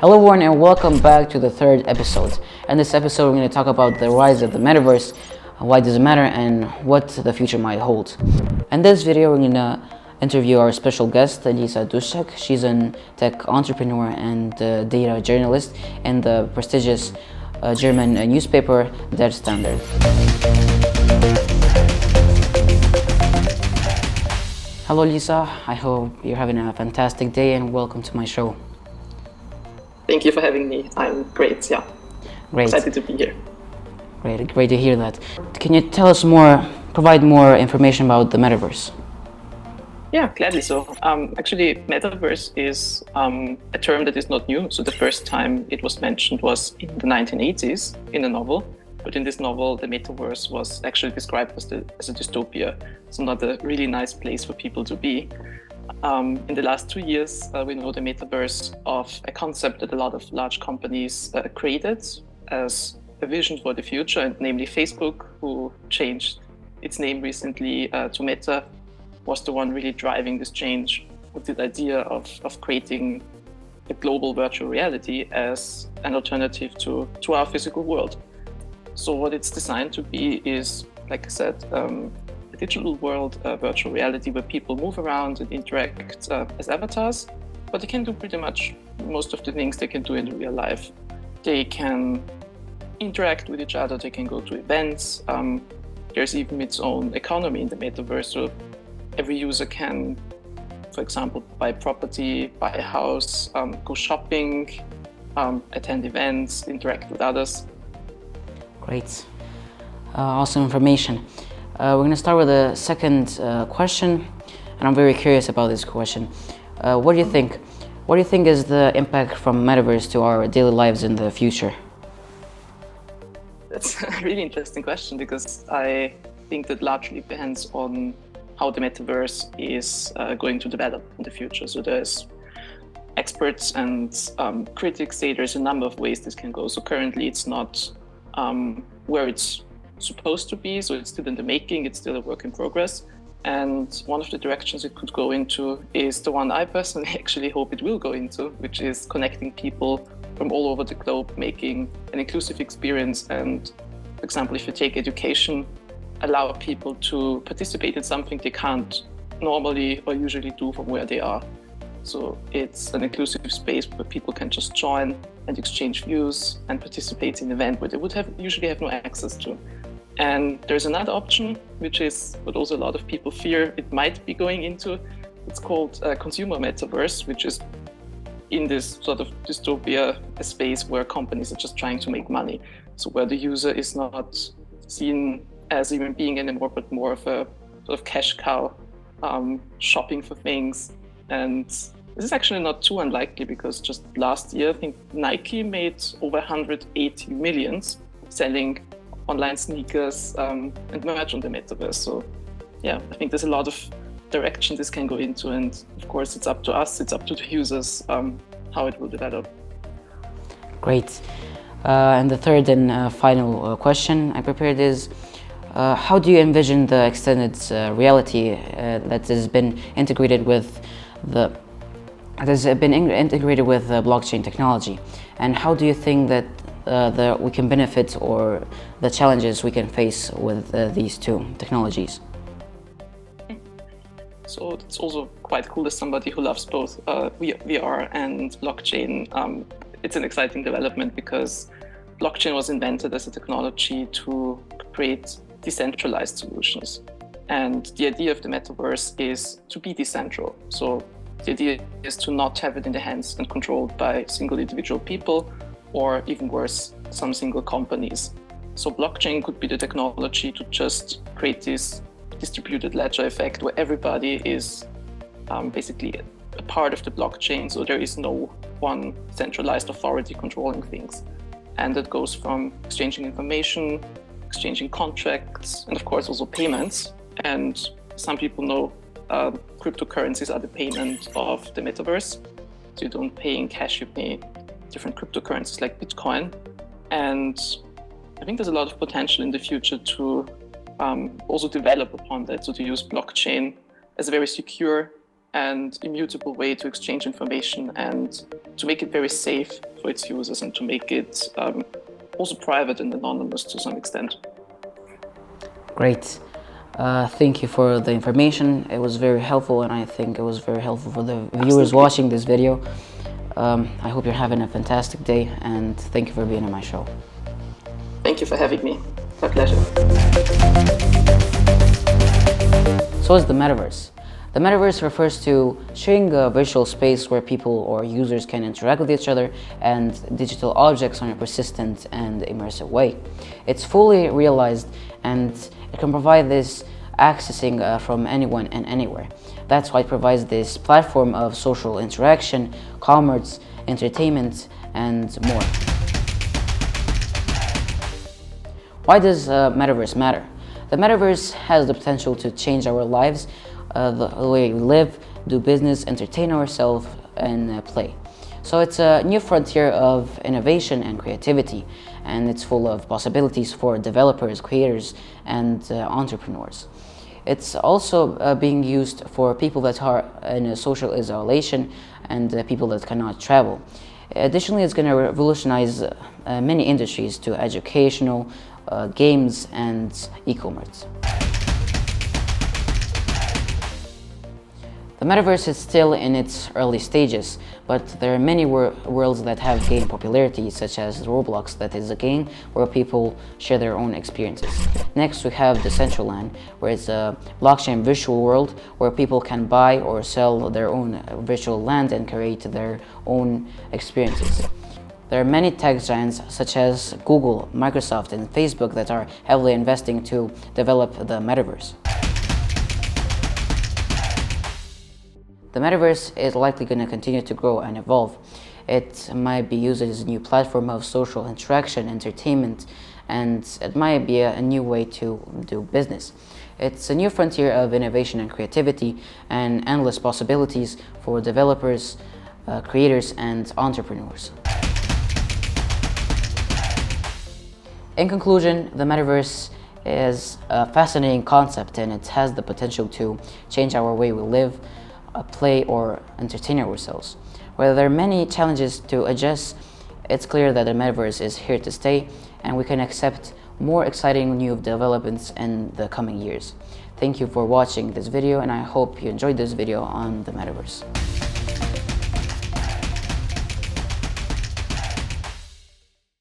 Hello everyone and welcome back to the third episode. In this episode we're going to talk about the rise of the metaverse, why does it matter, and what the future might hold. In this video we're going to interview our special guest, Lisa Duszek. She's a tech entrepreneur and data journalist in the prestigious German newspaper Der Standard. Hello Lisa, I hope you're having a fantastic day and welcome to my show. Thank you for having me. I'm great, yeah. Great. Excited to be here. Great to hear that. Can you tell us more, provide more information about the metaverse? Yeah, gladly so. Actually, metaverse is a term that is not new. So the first time it was mentioned was in the 1980s in a novel. But in this novel, the metaverse was actually described as a dystopia. So not a really nice place for people to be. In the last 2 years, we know the metaverse of a concept that a lot of large companies created as a vision for the future, and namely Facebook, who changed its name recently to Meta, was the one really driving this change with the idea of creating a global virtual reality as an alternative to our physical world. So what it's designed to be is, like I said, a digital world, virtual reality where people move around and interact as avatars, but they can do pretty much most of the things they can do in real life. They can interact with each other, they can go to events. There's even its own economy in the metaverse. So every user can, for example, buy property, buy a house, go shopping, attend events, interact with others. Great. Awesome information. We're going to start with the second question, and I'm very curious about this question. What do you think? What do you think is the impact from metaverse to our daily lives in the future? That's a really interesting question, because I think that largely depends on how the metaverse is going to develop in the future. So there's experts and critics say there's a number of ways this can go. So currently it's not where it's supposed to be, so it's still in the making, it's still a work in progress. And one of the directions it could go into is the one I personally actually hope it will go into, which is connecting people from all over the globe, making an inclusive experience. And for example, if you take education, allow people to participate in something they can't normally or usually do from where they are. So it's an inclusive space where people can just join and exchange views and participate in an event where they would usually have no access to. And there's another option, which is what also a lot of people fear it might be going into. It's called consumer metaverse, which is in this sort of dystopia, a space where companies are just trying to make money. So where the user is not seen as a human being anymore, but more of a sort of cash cow, shopping for things. And this is actually not too unlikely, because just last year, I think Nike made over 180 millions selling online sneakers and merch on the metaverse. So yeah, I think there's a lot of direction this can go into, and of course it's up to us, it's up to the users how it will develop. Great. And the third and final question I prepared is, how do you envision the extended reality that has been integrated with blockchain technology, and how do you think that we can benefit, or the challenges we can face with these two technologies? So it's also quite cool, as somebody who loves both VR and blockchain. It's an exciting development, because blockchain was invented as a technology to create decentralized solutions. And the idea of the metaverse is to be decentral. So the idea is to not have it in the hands and controlled by single individual people, or even worse, some single companies. So blockchain could be the technology to just create this distributed ledger effect, where everybody is basically a part of the blockchain. So there is no one centralized authority controlling things. And that goes from exchanging information, exchanging contracts, and of course also payments. And some people know cryptocurrencies are the payment of the metaverse. So you don't pay in cash, you pay different cryptocurrencies like Bitcoin. And I think there's a lot of potential in the future to also develop upon that, so to use blockchain as a very secure and immutable way to exchange information and to make it very safe for its users and to make it also private and anonymous to some extent. Great. Thank you for the information. It was very helpful, and I think it was very helpful for the viewers watching this video. I hope you're having a fantastic day, and thank you for being on my show. Thank you for having me. It's a pleasure. So what's the metaverse? The metaverse refers to sharing a virtual space where people or users can interact with each other and digital objects in a persistent and immersive way. It's fully realized and it can provide this accessing from anyone and anywhere. That's why it provides this platform of social interaction, commerce, entertainment, and more. Why does metaverse matter? The metaverse has the potential to change our lives, the way we live, do business, entertain ourselves, and play. So it's a new frontier of innovation and creativity, and it's full of possibilities for developers, creators, and entrepreneurs. It's also being used for people that are in a social isolation and people that cannot travel. Additionally, it's going to revolutionize many industries to educational, games, and e-commerce. The metaverse is still in its early stages, but there are many worlds that have gained popularity, such as Roblox, that is a game where people share their own experiences. Next, we have Decentraland, where it's a blockchain virtual world where people can buy or sell their own virtual land and create their own experiences. There are many tech giants such as Google, Microsoft, and Facebook that are heavily investing to develop the metaverse. The metaverse is likely going to continue to grow and evolve. It might be used as a new platform of social interaction, entertainment, and it might be a new way to do business. It's a new frontier of innovation and creativity and endless possibilities for developers, creators, and entrepreneurs. In conclusion, the metaverse is a fascinating concept and it has the potential to change our way we live, play, or entertain ourselves. While there are many challenges to address, it's clear that the metaverse is here to stay and we can accept more exciting new developments in the coming years. Thank you for watching this video and I hope you enjoyed this video on the metaverse.